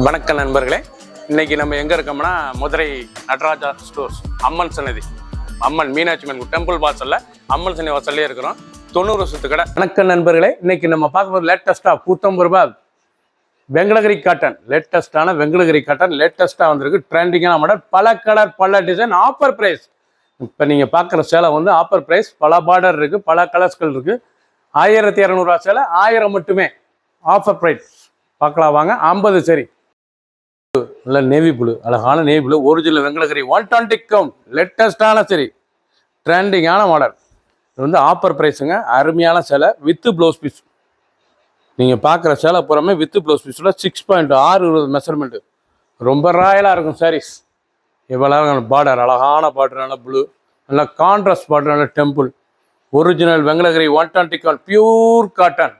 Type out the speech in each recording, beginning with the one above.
வணக்கம் நண்பர்களே, இன்னைக்கு நம்ம எங்க இருக்கோம்னா மதுரை நடராஜா ஸ்டோர்ஸ் அம்மன் சன்னதி, அம்மன் மீனாட்சி அம்மன் டெம்பிள் வாசல்ல அம்மன் சன்னதி வாசல்லே இருக்கிறோம். 90 வருஷத்து கடை. வணக்கம் நண்பர்களே, இன்னைக்கு நம்ம பார்க்க போது லேட்டஸ்டா 150 ரூபாய் வெங்கடகிரி காட்டன், லேட்டஸ்டான வெங்கடகிரி காட்டன் லேட்டஸ்டா வந்திருக்கு. ட்ரெண்டிங்கான மாடல், பல கலர் பல டிசைன், ஆஃபர் பிரைஸ். இப்போ நீங்க பார்க்குற சேலை வந்து ஆஃபர் பிரைஸ், பல பார்டர் இருக்கு, பல கலர்ஸ்கள் இருக்கு. 1200 ரூபா சேலை 1000 மட்டுமே ஆஃபர் பிரைஸ். பார்க்கலாம் வாங்க. 50 சரி, நல்ல நேவி ப்ளூ, அழகான navy blue, original Venkatagiri 120 count, லேட்டஸ்டான சரி, ட்ரெண்டிங்கான மாடல். இது வந்து ஆஃபர் ப்ரைஸுங்க. அருமையான சேலை வித்து ப்ளவுஸ் பீஸ். நீங்கள் பார்க்குற சேலை பூராமே வித்து ப்ளவுஸ் பீஸில் 6.6 மெஷர்மெண்ட்டு, ரொம்ப ராயலாக இருக்கும் சாரீஸ். இவ்வளோ பார்டர், அழகான பார்டர், நல்ல ப்ளூ, நல்ல கான்ட்ராஸ்ட் பார்டர், நல்ல temple, original Venkatagiri 120 count, pure cotton,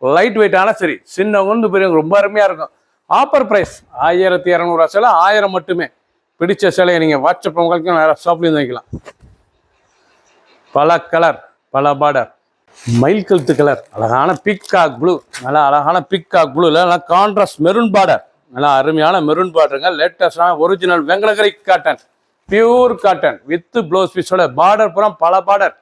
light வெயிட்டான சரி, சின்னவங்க பெரியவங்க ரொம்ப அருமையாக இருக்கும். ஆஃபர் ப்ரைஸ் 1200 ரூபா சேலை 1000 மட்டுமே. பிடிச்ச சேலையை நீங்கள் வாட்ஸ்அப் உங்களுக்கு நிறைய ஷாப்லேயும் வைக்கலாம். பல கலர் பல பார்டர், மயில் கழுத்து கலர், அழகான பிக்காக் ப்ளூ, நல்லா அழகான பிக்காக் ப்ளூ, இல்லை நல்லா கான்ட்ராஸ்ட் மெரூன் பார்டர், நல்லா அருமையான மெரூன் பார்டருங்க. லேட்டஸ்டான original Venkatagiri cotton, pure cotton with blouse பீஸோட. பார்டர் பூரா பல பார்டர்,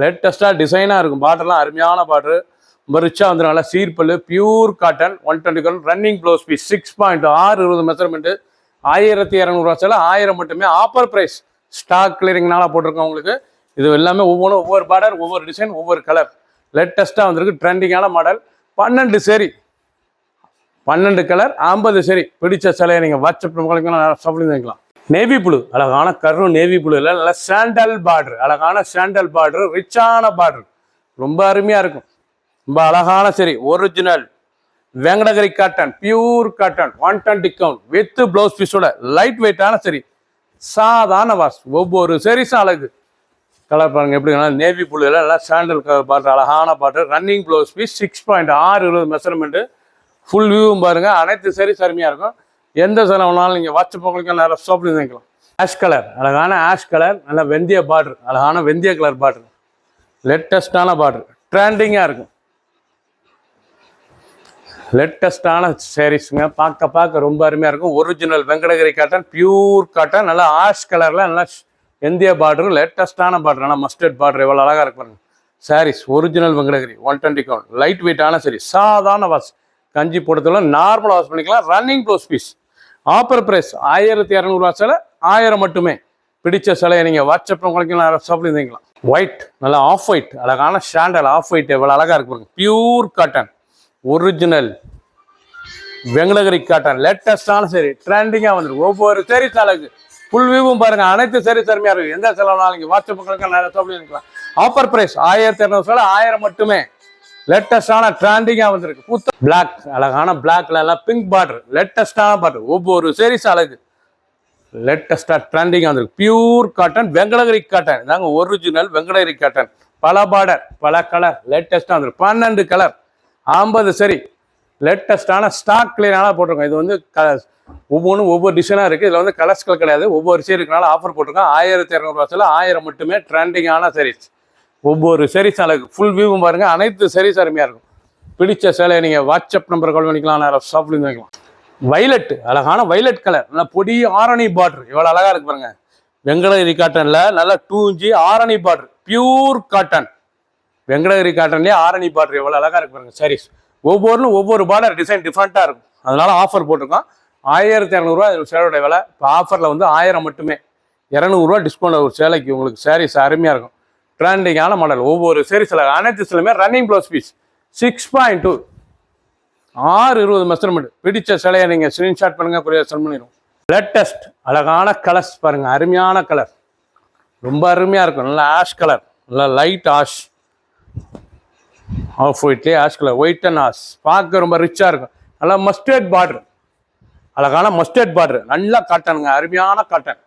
லேட்டஸ்டாக டிசைனாக இருக்கும். பார்டர்லாம் அருமையான பார்டர், ரொம்ப ரிச்சாக வந்துடும். நல்லா சீர்பல், pure cotton, 120 count, running blouse piece, 6.6 measurement, 1200 ரூபா சேலை 1000 மட்டுமே. ஆஃபர் ப்ரைஸ், ஸ்டாக் கிளியரிங்னால போட்டிருக்கோம் உங்களுக்கு. இது எல்லாமே ஒவ்வொன்றும் ஒவ்வொரு பார்டர், ஒவ்வொரு டிசைன், ஒவ்வொரு கலர், லேட்டஸ்ட்டாக வந்திருக்கு. ட்ரெண்டிங்கான மாடல். 12 சரி, 12 கலர், 50 சரி. பிடிச்ச சிலையை நீங்கள் வாட்ஸ்அப் உங்களுக்கு வைக்கலாம். நேவி ப்ளூ, அழகான கரு நேவி ப்ளூ, இல்லை நல்லா சாண்டல் பார்டர், அழகான சாண்டல் பார்டர், ரிச்சான பார்டர், ரொம்ப அருமையாக இருக்கும். ரொம்ப அழகான சரி, original Venkatagiri cotton, pure cotton, 120 count with blouse பீஸோட. லைட் வெயிட்டான சரி, சாதாரண வாஷ், ஒவ்வொரு சரிஸும் அழகு. கலர் பாருங்க எப்படி, நேவி ப்ளூ, நல்லா சாண்டல் கலர் பார்டர், அழகான border, running blouse piece, 6.6 measurement, full வியூவும் பாருங்க. அனைத்து சரிஸ் அருமையாக இருக்கும். எந்த சேலை வேணாலும் நீங்கள் வாட்ஸ்அப் உங்களுக்கு நிறைய ஷாப்லேயும் வைக்கலாம். ஆஷ் கலர், அழகான ஆஷ் கலர், நல்லா வெந்தய பார்டர், அழகான வெந்தய கலர் பார்டர், லேட்டஸ்டான பார்டர், ட்ரெண்டிங்காக இருக்கும். லேட்டஸ்டான சாரீஸுங்க, பார்க்க ரொம்ப அருமையாக இருக்கும். Original Venkatagiri cotton, pure cotton, நல்லா ஆஷ் கலரில் நல்லா இந்திய பார்டர், லேட்டஸ்டான பார்டர், நல்லா மஸ்டர்ட் பார்டர், எவ்வளோ அழகாக இருக்கும் saris. Original Venkatagiri 120 count, light வெயிட்டான சரி, சாதாரண வாஷ், கஞ்சி போடுறதுல நார்மல் வாஷ் பண்ணிக்கலாம். Running blouse piece. Offer price 1200 ரூபா சேலை 1000 மட்டுமே. பிடிச்ச சிலையை நீங்கள் வாட்ஸ்அப் உங்களுக்கு நான் ஷாப்லேயும் வைக்கலாம். ஒயிட், நல்லா ஆஃப் ஒயிட், அழகான சாண்டல் ஆஃப் ஒயிட், எவ்வளோ அழகாக இருக்கு பாருங்க. Pure cotton, original Venkatagiri cotton, லேட்டஸ்டான சரி, ட்ரெண்டிங்காக வந்துருக்கு. ஒவ்வொரு சரி அழகு, ஃபுல் வியூவும் பாருங்க. அனைத்து சரி அருமையாக இருக்கு. எந்த செலவுனாலும் வாட்ஸ்அப் உங்களுக்கு நிறைய ஷாப்லேயும் வைக்கலாம். ஆஃபர் ப்ரைஸ் 1200 சேலை 1000 மட்டுமே. லேட்டஸ்டான ட்ரெண்டிங்காக வந்திருக்கு. புத்த பிளாக், அழகான பிளாக்ல எல்லாம் பிங்க் பார்டர், லேட்டஸ்டான பார்டர், ஒவ்வொரு சீரிஸ் அழகு, லேட்டஸ்டாக ட்ரெண்டிங்காக வந்திருக்கு. பியூர் காட்டன் வெங்கடகிரி காட்டன், இதாங்க ஒரிஜினல் வெங்கடகிரி காட்டன். பல பார்டர் பல கலர், லேட்டஸ்டாக வந்திருக்கு. 12 கலர், 50 சரி, லேட்டஸ்டான ஸ்டாக் கிளியரான போட்டிருக்கோம். இது வந்து ஒவ்வொன்றும் ஒவ்வொரு டிசைனாக இருக்குது. இதில் வந்து கலர்ஸ்கள் கிடையாது, ஒவ்வொரு சீருக்குனால ஆஃபர் போட்டிருக்கோம். 1200 ரூபா சேலை 1000 மட்டுமே. ட்ரெண்டிங்கான சீரிஸ், ஒவ்வொரு சீரிஸ் அழகு, ஃபுல் வியூவும் பாருங்க. அனைத்து சீரிஸ் அருமையாக இருக்கும். பிடிச்ச சேலையை நீங்கள் வாட்ஸ்அப் நம்பர் கால் பண்ணிக்கலாம், நேரம் ஷாப்லேருந்து வைக்கலாம். வைலட், அழகான வைலட் கலர், நல்லா பொடி ஆரணி பார்டர், இவ்வளோ அழகாக இருக்கு பாருங்க. வெங்கடகிரி காட்டனில் நல்லா 2 inch Arani border, pure cotton Venkatagiri காட்டன்லேயே ஆரணி பார்டர், எவ்வளோ அழகாக இருக்கு பாருங்க. சாரீஸ் ஒவ்வொன்றும் ஒவ்வொரு பார்டர் டிசைன் டிஃப்ரெண்ட்டாக இருக்கும். அதனால ஆஃபர் போட்டிருக்கோம். 1200 ரூபா சேலையோட விலை. இப்போ ஆஃபரில் வந்து 1000 மட்டுமே. 200 ரூபா டிஸ்கவுண்ட் ஒரு சேலைக்கு உங்களுக்கு. சாரீஸ் அருமையாக இருக்கும். ட்ரெண்டிங்கான மாடல், ஒவ்வொரு சீரிஸில் அனைத்து சிலையுமே ரன்னிங் ப்ளவுஸ் பீஸ், 6.2 620 மெஷர்மெண்ட். பிடிச்ச சிலையை நீங்கள் ஸ்க்ரீன்ஷாட் பண்ணுங்க, கொரியர் சென்ட் பண்ணிடுவோம். லேட்டஸ்ட் அழகான கலர்ஸ் பாருங்க, அருமையான கலர், ரொம்ப அருமையாக இருக்கும். நல்லா ஆஷ் கலர், நல்லா லைட் ஆஷ், ஆஃப் ஒயிட்லேயே ash colour, white and ash, பார்க்க ரொம்ப ரிச்சாக இருக்கும். நல்லா மஸ்டர்ட் பார்டர், அழகான மஸ்டர்ட் பார்டர், நல்லா காட்டனுங்க, அருமையான காட்டன்.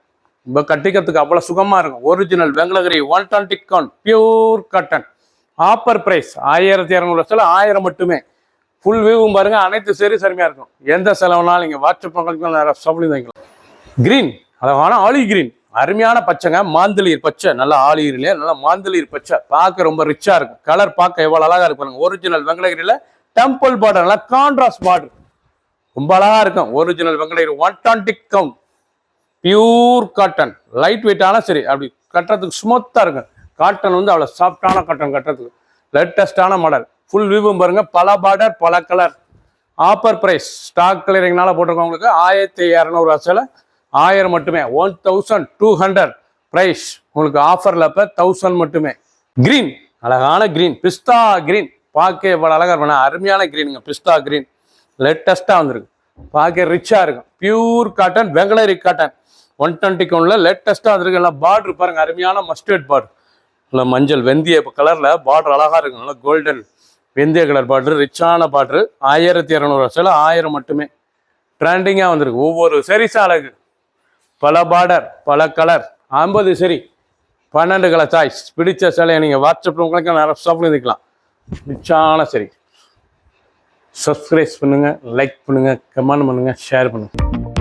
இப்போ கட்டிக்கிறதுக்கு அவ்வளோ சுகமாக இருக்கும். Original Venkatagiri 120 count, pure cotton. Offer price 1200 சேலை 1000 மட்டுமே. ஃபுல் வியூவும் பாருங்க. அனைத்து சீரிஸ் அருமையாக இருக்கும். எந்த செலவுனாலும் நீங்கள் வாட்ஸ்அப் உங்களுக்கு நிறைய ஷாப்லேயும் வைக்கலாம். கிரீன், அழகான ஆலி கிரீன், அருமையான பச்சைங்க, மாந்தளிர் பச்சை, நல்லா ஆலியிலே நல்லா மாந்தளிர் பச்சை, பார்க்க ரொம்ப ரிச்சாக இருக்கும். கலர் பார்க்க எவ்வளோ அழகாக இருக்கு பாருங்க. ஒரிஜினல் வெங்கடகிரியில் டெம்பிள் பார்டர், நல்லா கான்ட்ராஸ்ட் பார்டர், ரொம்ப அழகா இருக்கும். Original Venkatagiri 120 count pure cotton, light வெயிட்டான சரி, அப்படி கட்டுறதுக்கு ஸ்மூத்தாக இருக்கும். காட்டன் வந்து அவ்வளோ சாஃப்டான காட்டன் கட்டுறதுக்கு. லேட்டஸ்டான மாடல், ஃபுல் வியூவும் பாருங்க, பல பார்டர் பல கலர். ஆஃபர் பிரைஸ், ஸ்டாக் கிளியரிங்னால போட்டிருக்கவங்களுக்கு 1200 அசல 1000 மட்டுமே, 1200 பிரைஸ் உங்களுக்கு ஆஃபரில் இப்போ 1000 மட்டுமே. கிரீன், அழகான கிரீன், பிஸ்தா கிரீன், பார்க்க இவ்வளோ அழகாக இருக்கும். அருமையான கிரீனுங்க, பிஸ்தா கிரீன் லேட்டஸ்ட்டாக வந்துருக்கு, பார்க்க ரிச்சாக இருக்கும். பியூர் காட்டன் வெங்கடகிரி காட்டன் 120 கவுண்டில் லேட்டஸ்ட்டாக வந்துருக்கு. எல்லாம் பார்டர் பாருங்கள், அருமையான மஸ்டர்ட் பார்டர், இல்லை மஞ்சள் வெந்தய கலரில் பார்டர் அழகாக இருக்கும். நல்லா கோல்டன் வெந்தய கலர் பார்டர், ரிச்சான பார்டர். 1200 அசல 1000 மட்டுமே. ட்ரெண்டிங்காக வந்திருக்கு. ஒவ்வொரு சரிஸும் அழகு, பல பார்டர் பல கலர். 50 சரி 12 கலர் சாய்ஸ். பிடிச்ச சிலையை நீங்கள் வாட்ஸ்அப்பில் உங்களுக்கு நிறைய ஷாப்பில் இருந்துக்கலாம். ரிச்சான சரி. சப்ஸ்கிரைப் பண்ணுங்கள், லைக் பண்ணுங்கள், கமெண்ட் பண்ணுங்கள், ஷேர் பண்ணுங்கள்.